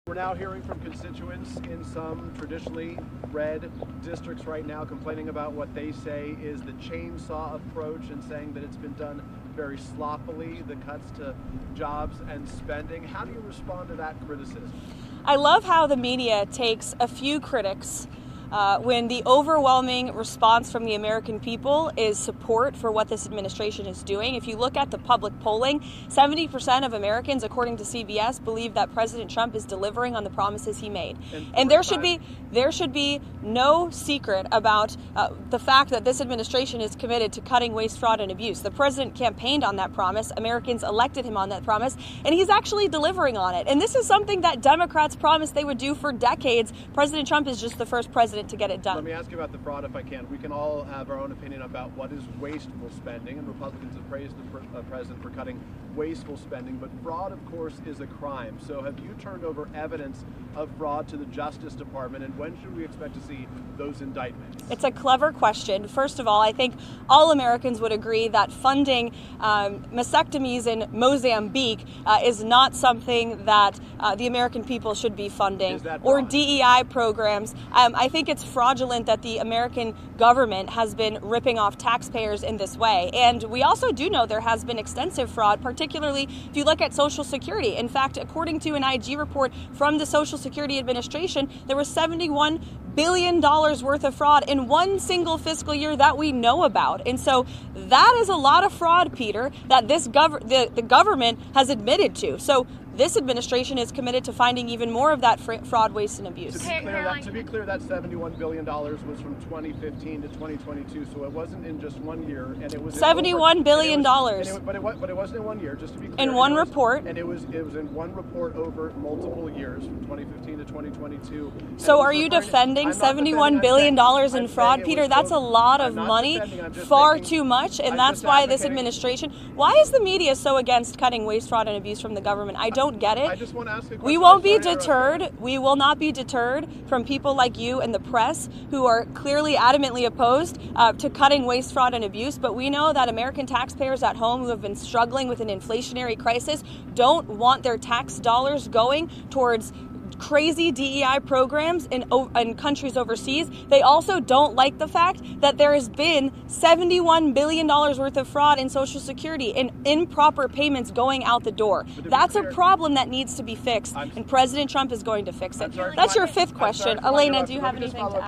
We're now hearing from constituents in some traditionally red districts right now complaining about what they say is the chainsaw approach and saying that it's been done very sloppily, the cuts to jobs and spending. How do you respond to that criticism? I love how the media takes a few critics when the overwhelming response from the American people is support for what this administration is doing. If you look at the public polling, 70% of Americans, according to CBS, believe that President Trump is delivering on the promises he made. And there should be no secret about the fact that this administration is committed to cutting waste, fraud, and abuse. The president campaigned on that promise. Americans elected him on that promise, and he's actually delivering on it. And this is something that Democrats promised they would do for decades. President Trump is just the first president to get it done. Let me ask you about the fraud, if I can. We can all have our own opinion about what is wasteful spending, and Republicans have praised the president for cutting wasteful spending, but fraud, of course, is a crime. So have you turned over evidence of fraud to the Justice Department, and when should we expect to see those indictments? It's a clever question. First of all, I think all Americans would agree that funding mastectomies in Mozambique is not something that the American people should be funding, or DEI programs. I think it's fraudulent that the American government has been ripping off taxpayers in this way. And we also do know there has been extensive fraud, particularly if you look at Social Security. In fact, according to an IG report from the Social Security Administration, there was $71 billion worth of fraud in one single fiscal year that we know about. And so that is a lot of fraud, Peter, that the government has admitted to. So this administration is committed to finding even more of that fraud, waste, and abuse. To be clear, that $71 billion was from 2015 to 2022, so it wasn't in just 1 year, and it was $71 billion. But it wasn't in 1 year, just to be clear. In one report. And it was in one report over multiple years, from 2015 to 2022. So are you defending $71 billion in fraud, Peter? That's a lot of money, far too much, and that's why this administration. Why is the media so against cutting waste, fraud, and abuse from the government? I don't get it. I just want to ask a question. We won't be deterred. We will not be deterred from people like you and the press who are clearly adamantly opposed to cutting waste, fraud, and abuse. But we know that American taxpayers at home who have been struggling with an inflationary crisis don't want their tax dollars going towards crazy DEI programs in countries overseas. They also don't like the fact that there has been $71 billion worth of fraud in Social Security and improper payments going out the door. That's a problem that needs to be fixed, and President Trump is going to fix it. That's your fifth question. Elena, do you have anything to add?